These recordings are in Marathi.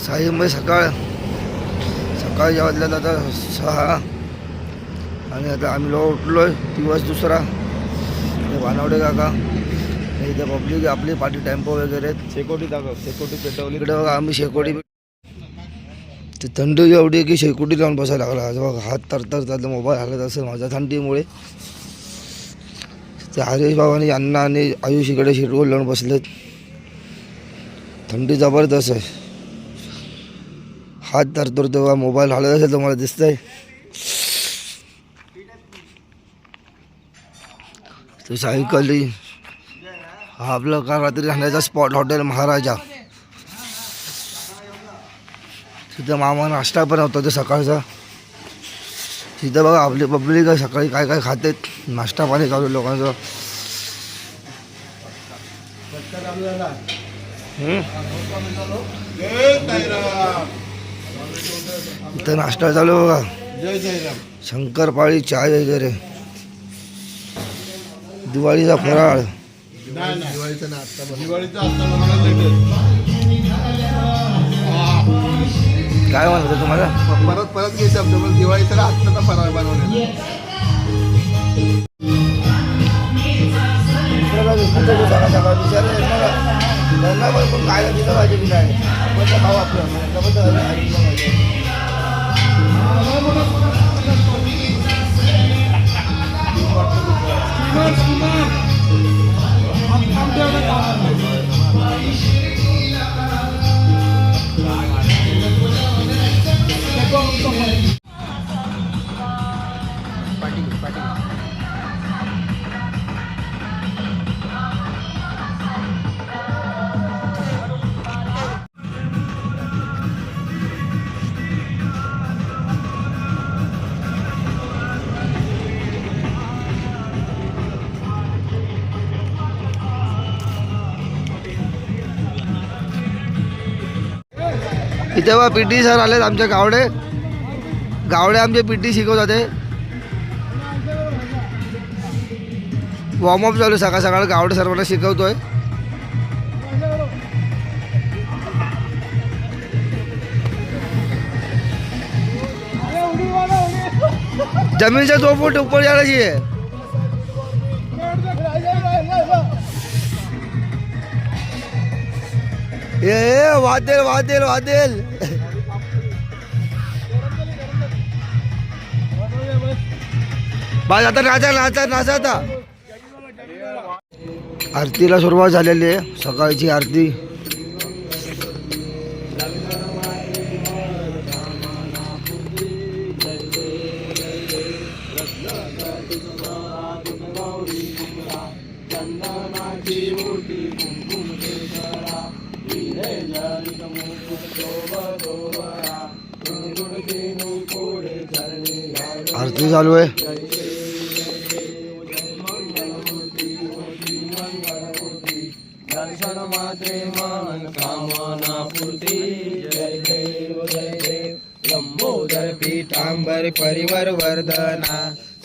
साईमध्ये सकाळच्या वाजल्यात आता 6 आणि आता आम्ही लोक उठलोय. दिवस दुसरा. वानवडे काका इथे पब्लिक आपली पाठी टेम्पो वगैरे शेकोटी दाखव. शेकोटी पेटवली इकडे बघा. आम्ही शेकोटी ते थंडी एवढी की शेकोटी लावून बसायला लागला. आज बघा हात तरतर मोबाईल हालत असेल माझ्या थंडीमुळे. ते हरीश बाबांनी अण्णा आणि आयुष इकडे शेटवर लावून बसलेत. थंडी जबरदस्त आहे. हात तरतर तेव्हा मोबाईल हालत असेल तर मला दिसतंय. ते सायकली हा आपलं काल रात्री राहण्याचा स्पॉट हॉटेल महाराजा. तिथं मामा नाश्ता पण होता ते सकाळचा. तिथं बघा आपली पब्लिक आहे. सकाळी काय काय खातेत. नाश्ता पाणी चालू लोकांचं. इथं नाश्ता चालू बघा. शंकरपाळी चाय वगैरे. दिवाळीचा फराळ. काय म्हणतो तुम्हाला परत घ्यायचं आमच्या दिवाळीचा आत्ताचा फराळ बनवले. त्यांना पण काय दिलं पाहिजे की नाही आपण खाऊ आपलं. इथे बा पीटी सर आलेत आमचे गावडे आमचे पीटी शिकवतात. वॉर्मअप चालू सकाळ सकाळ. गावडे सर्वांना शिकवतोय. जमीनच्या 2 फूट ऊपर जाना चाहिए. ये वादेल बस आता नाचा आता. आरतीला सुरुवात झालेली आहे. सकाळची आरती. आरती चालू आहे. लंबोदर पीतांबर परिवर वर्धना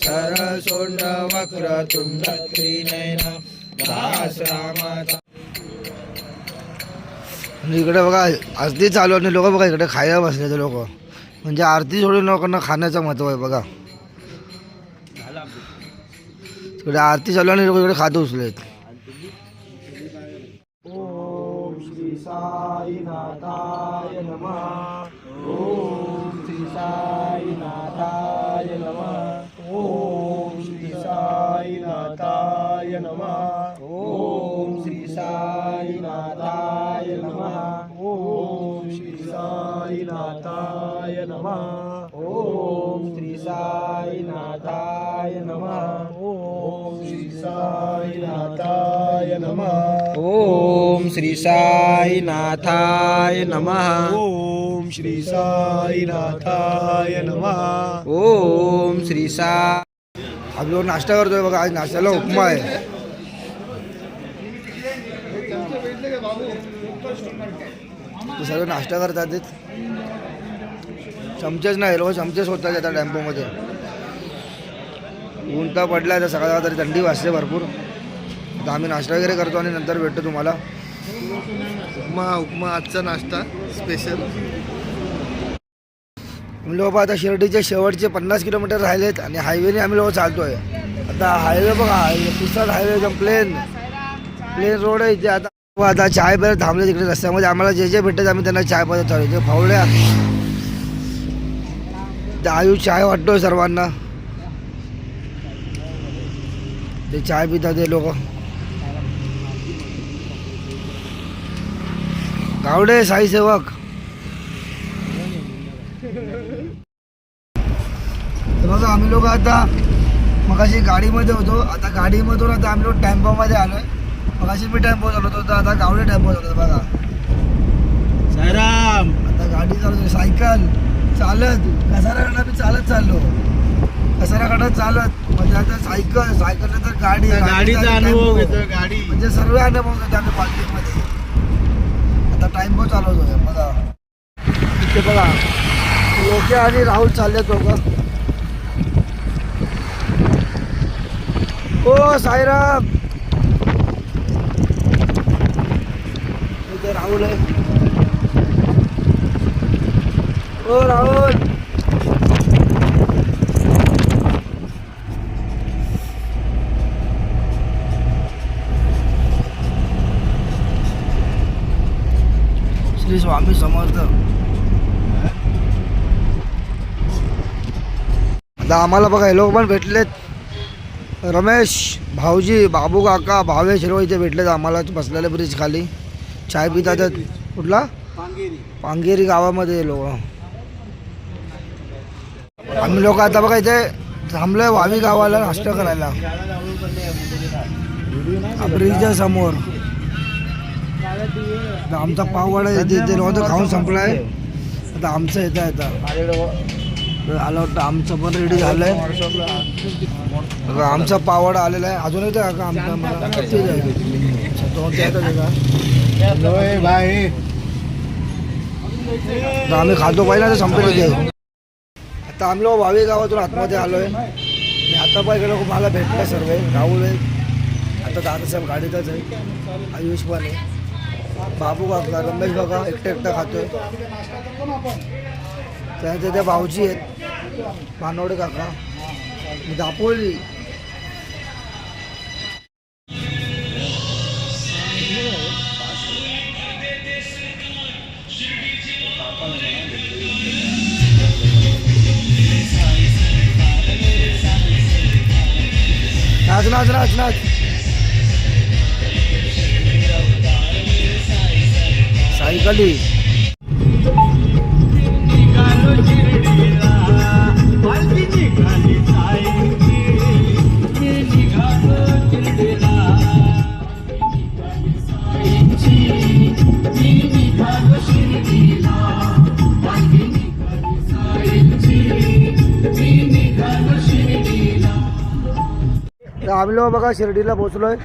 सरसोंड वक्र तुंड त्रिनयना दास रामाचा. आणि इकडे बघा आरती चालू आणि लोक बघा इकडे खायला बसले लोक. म्हणजे आरती सोडून लोकांना खाण्याचं महत्व आहे बघा. इकडे आरती चालू आणि लोक इकडे खात उचलेत. ओम श्री साईनाथाय नमः. ओम श्री साईनाथाय नमः. ओम श्री साईनाथाय नमः. ओम श्री साईनाथाय नमः. ओम श्री साईनाथाय नमः. ओम श्री साईनाथाय नमः. ओम श्री साईनाथाय नमः. ओम श्री साईनाथाय नमः. ओम श्री साईनाथाय नमः. ओम श्री साई. आम्ही लोक नाश्ता करतोय बघा. आज नाश्त्याला उपमा आहे. ते सगळे नाश्ता करतात. चमचेच नाही लोक चमचेच होतात आता टेम्पोमध्ये. ऊन तर पडला तर सकाळ तरी थंडी वाजते भरपूर. आता आम्ही नाश्ता वगैरे करतो आणि नंतर भेटतो तुम्हाला. उपमा आजचा नाश्ता स्पेशल. आम्ही लोक आता शिर्डीचे शेवटचे 50 किलोमीटर राहिलेत आणि हायवेने आम्ही लोक चालतोय. आता हायवे बघा, पुसद हायवे एकदम प्लेन रोड आहे इथे. आता चाय प्यायला थांबले तिकडे रस्त्यामध्ये. आम्हाला जे जे भेटत आम्ही त्यांना चाय पाजत चालू. ते फावड्या आयुष चाय वाटतोय सर्वांना. ते चाय पितात ते लोक. गावडे साई सेवक. बघा आम्ही लोक आता मगाशी गाडीमध्ये होतो. आता गाडीमधून आता आम्ही लोक टेम्पोमध्ये आलोय. मगाशी मी टेम्पो चालवतो होतो, आता गावडे टेम्पो चालवतो. बघा साईराम. आता गाडी चालवतो. सायकल चालत कसाराकडे मी चालत चाललो. कसाराकडे चालत म्हणजे आता सायकल तर गाडी. गाडीचा अनुभव घेतोय. गाडी म्हणजे सर्व अनुभव घेतो आम्ही पार्किंगमध्ये. आता टेम्पो चालवतोय. बघा इथे बघा लोके आणि राहुल चालले दोघं. ओ साईराम. इथे राहुल आहे. ओ राहुल. श्री स्वामी समर्थ. आता आम्हाला बघा हे लोक पण भेटलेत. रमेश भाऊजी, बाबू काका, भावेश हिरो इथे भेटलेत आम्हाला बसलेले ब्रिज खाली चाय पितात. कुठला पांगेरी गावामध्ये लोक. आम्ही लोक आता बघा इथे थांबलोय वावी गावाला नाश्ता करायला. ब्रिजच्या समोर आमचा पाववाडा इथे नव्हतं, खाऊन संपलाय. आता आमचं येतं आलं वाटतं. आमचं पण रेडी झालंय. आमचा पावडा आलेला आहे. अजून येतं का आमचा? मला आम्ही खातो पाहिजे तर संपेल. आता आम्ही लोक वावी गावातून आतमध्ये आलोय. आणि आता पाहिजे लोक मला भेटले सर्व. राहुल आहे, आता दादासाहेब गाडीतच आहे, आयुष पण आहे, बाबू काका, रमेश काका एकटा खातोय. त्यानंतर त्या भाऊजी आहेत, मानवडे काका, दापोली. नाच नाच नाच नाच. सायकली आम्ही लोक बघा शिर्डीला पोचलोय.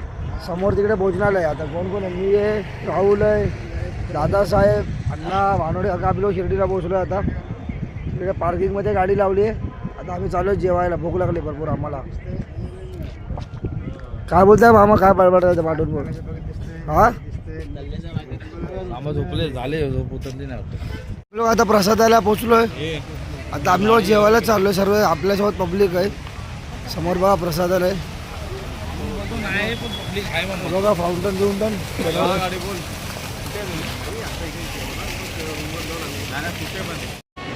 समोर तिकडे भोजनालय. आता कोण कोण आहे? मी आहे, राहुल आहे, दादासाहेब, अण्णा, वानोडे काका. आम्ही लोक शिर्डीला पोचलोय. आता तिकडे पार्किंगमध्ये गाडी लावली आहे. आता आम्ही चालू आहे जेवायला. भूक लागली भरपूर आम्हाला. काय बोलताय मामा? काय बडबड पाठवून बोल. हा मामा झोपले, झाले झोप उतरली नाही. लोक आता प्रसादाला पोचलोय. आता आम्ही लोक जेवायला चाललोय. सर्व आपल्यासोबत पब्लिक आहे. समोर बघा प्रसादालय. बघा फाउंटन बिउंटन.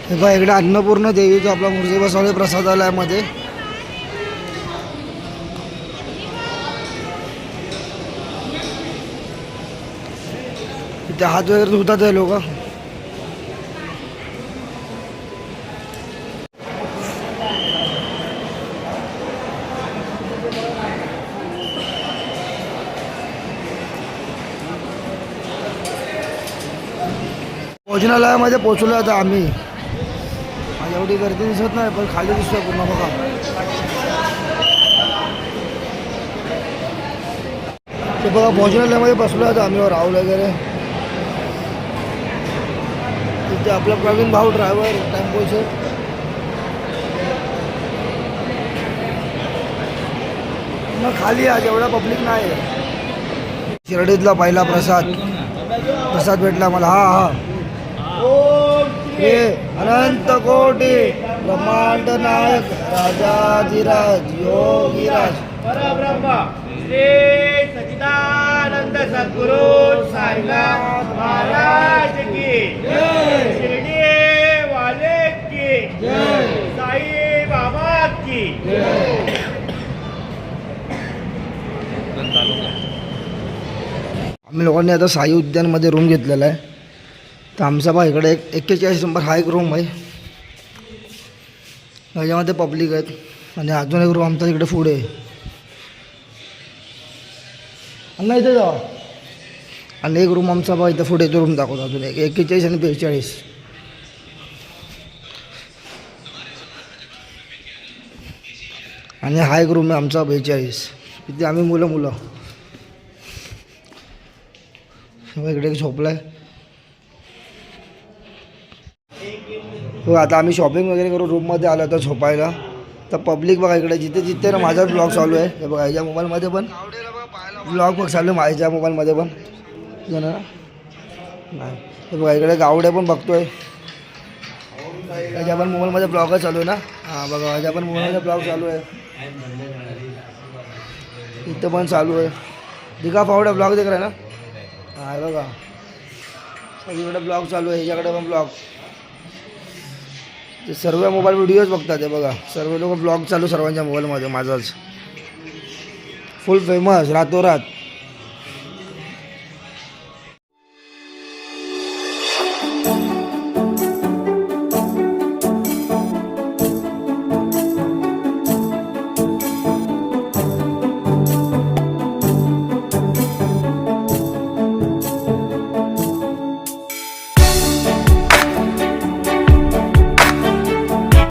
हे बघा इकडे अन्नपूर्ण देवीचं आपला मूर्ती बसवले प्रसादालयामध्ये. इथे हात वगैरे धुतात हे लोक. भोजनालयामध्ये पोचलो आता आम्ही. एवढी गर्दी दिसत नाही पण खाली दिसतोय पूर्ण बघा. ते बघा भोजनालयामध्ये बसलो आता आम्ही. राहुल वगैरे तिथे आपला प्रवीण भाऊ ड्रायव्हर टेम्पोचे. पूर्ण खाली आहे, एवढा पब्लिक नाही आहे. शिर्डीतला पहिला प्रसाद भेटला मला. हा हे अनंत कोटी ब्रह्मांड नायक राजाधिराज योगीराज परब्रह्म श्री सच्चिदानंद सद्गुरु साईनाथ महाराज की जय, शिर्डी वाले की जय, साई बाबा की जय. आम्ही लोकांनी आता साई उद्यानमध्ये रूम घेतलेला आहे. तर आमचा बा इकडे 41 नंबर हा एक रूम आहे. त्याच्यामध्ये पब्लिक आहेत आणि अजून एक रूम आमचा तिकडे पुढे आहे. अण्णा इथे जावा. आणि एक रूम आमचा बा इथं पुढे रूम दाखवतो अजून एक 41 आणि 42. आणि हा एक रूम आहे आमचा 42. इथे आम्ही मुलं इकडे एक झोपला आहे. हो आता आम्ही शॉपिंग वगैरे करून रूममध्ये आलो तर झोपायला. तर पब्लिक बघा इकडे जिथे ना माझा ब्लॉग चालू आहे. हे बघा ह्याच्या मोबाईलमध्ये पण ब्लॉग बघ चालू आहे, माझ्या मोबाईलमध्ये पण जण नाही. हे बघा इकडे गावडे पण बघतोय. ह्याच्या पण मोबाईलमध्ये ब्लॉगच चालू आहे ना. हां बघा ह्याच्या पण मोबाईलमध्ये ब्लॉग चालू आहे. इथं पण चालू आहे. दिघा फावडा ब्लॉग देख रहा है ना. हां बघा सगळीकडे ब्लॉग चालू आहे. ह्याच्याकडे पण ब्लॉग. ते सर्व मोबाईल व्हिडिओज बघतात. हे बघा सर्व लोक ब्लॉग चालू सर्वांच्या मोबाईलमध्ये. माझाच फुल फेमस रातोरात.